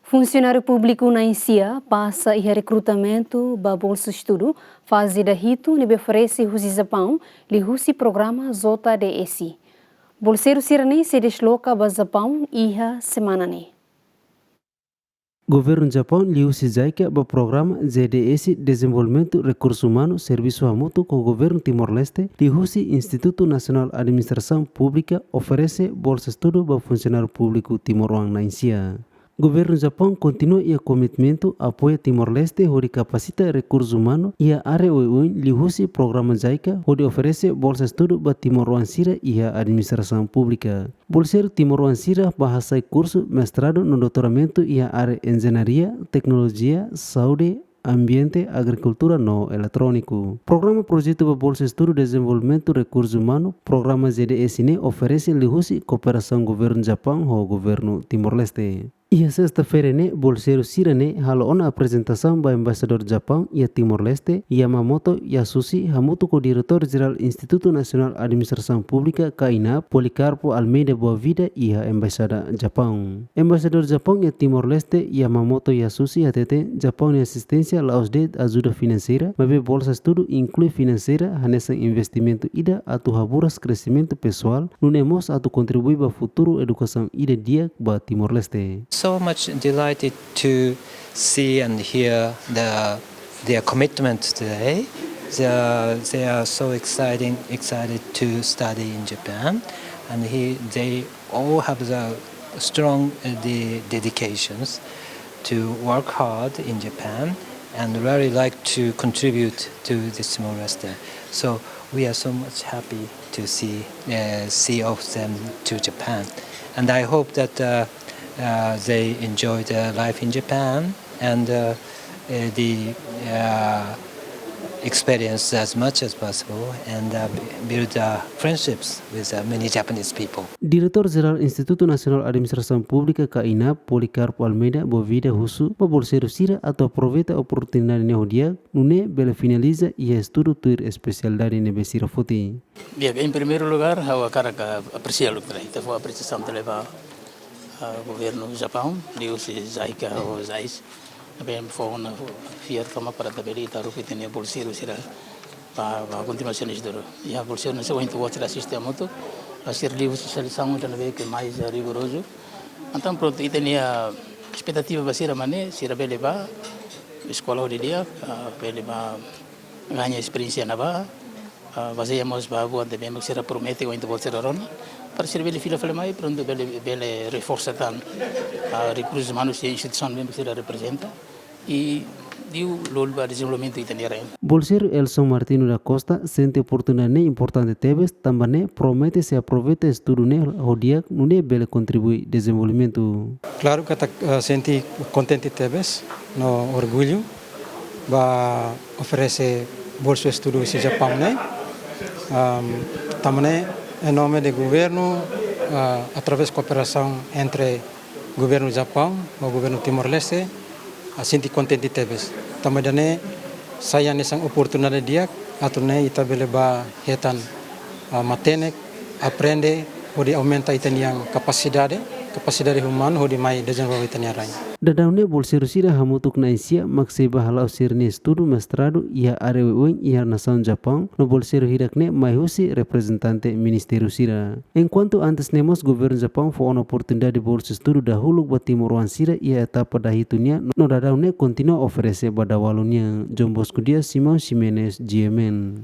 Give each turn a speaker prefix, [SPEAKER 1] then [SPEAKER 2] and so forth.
[SPEAKER 1] Funsionáriu Públiku nain pasa e rekrutamentu ba bolsu estudu, faze dahituk, neebé oferese husi Japaun, liuhusi programa da-7. Bolseiru sira se dezloka ba Japaun semana.
[SPEAKER 2] Governo Japão liuhusi zaika ba programa da-7 desenvolvimento recurso humano serviço mútuo com o governo Timor-Leste, liuhusi Instituto Nacional Administração Pública oferece bolsa estudo ba funcionário público Timor-Wang nain. Governo Japão continua ia komitmentu apoia Timor-Leste hori kapasita recurso humano ia are oin liuhusi programa zaika hori oferece bolsa estudo ba Timor-Wang sira ia administração pública. Bolseiru Timor-Wang sira bahasa curso mestrado no doutoramento ia are engenharia, tecnologia, saúde, ambiente, agricultura no eletrônico. Programa projeto ba bolsa estudo desenvolvimento recurso humano, programa ZDS ini oferece liuhusi cooperação governo Japão ho governo Timor-Leste. Ia sexta-feira bolseiru sira halo ona apresentação ba embaixador Japão ia Timor-Leste Yamamoto Yasushi hamutu ko diretor-geral Instituto Nacional Administração Pública KAINA Policarpo Almeida Boa Vida ia embaixada Japão. Embaixador Japão ia Timor-Leste Yamamoto Yasushi ATT Japão ia assistência laos de ajuda financeira, mas bolsa estudo inclui financeira hanessa investimento ida atu haburas crescimento pessoal, nunemos atu contribui ba futuro educação ida dia ba Timor-Leste.
[SPEAKER 3] So much delighted to see and hear their commitment today. They are so excited to study in Japan, and they all have the strong dedications to work hard in Japan and really like to contribute to this Timor-Leste. So we are so much happy to see of them to Japan, and I hope that they enjoy their life in Japan and the experience as much as possible and build friendships with many Japanese people.
[SPEAKER 2] Diretor-Geral Instituto Nacional Administração Pública KAINA Policarpo Almeida Boa Vida Husu ba bolseiru sira atau aproveita oportunidade neodia nune bela finaliza e estudo tuir especialidade neebé sira foti.
[SPEAKER 4] Bien, en primer lugar, eu quero apreciar o trabalho, a apreciação de levar governo do Japão, liuhusi zaika o zais, também foi uma fiat forma para tabeli taruh kita ni bolseiru sira para continuação de estudo. E a bolseiru não se vai então ter sistema muito, a ser liuhusi seleção dan lebih que mais rigoroso. Então pronto, itu ni a expectativa basira mana, sira bele ba escola de dia, bele ba ganha experiência na ba, fazemos ba buat também que sira promete o então bolseiru ron. Para servir filha mais pronto bele reforça tan recursos humanos e instituição mesmo que representa e deu lolo para desenvolvimento italiano.
[SPEAKER 2] Bolseiru Elson Martino da Costa sente oportunidade importante tebes também promete se aproveita estudo rodia nune bele contribui desenvolvimento.
[SPEAKER 5] Claro que senti contente tebes no orgulho ba oferece bolsa estudo em Japão também em nome do governo, através de cooperação entre o governo do Japão e o governo Timor-Leste, assim contente tebes. Também saya nessa oportunidade dia, atune ita beleba hetan matenek, aprende, onde aumenta itanian capacidade humana, onde mais desenvolve itanian rain.
[SPEAKER 2] Dadaune bolseiru sira hamutuk nain makseba halau sirni estudo mestrado ia arewin ia nação Japão no bolseiru hirakne mai husi representante ministério sira. Enquanto antes nemos governo Japão foi uma oportunidade de bolsa estudo dahulu buat Timor-Wang sira ia etapa dahitunya no dadaune continua oferece badawalunya John Bosco dia Simão Ximenes GMN.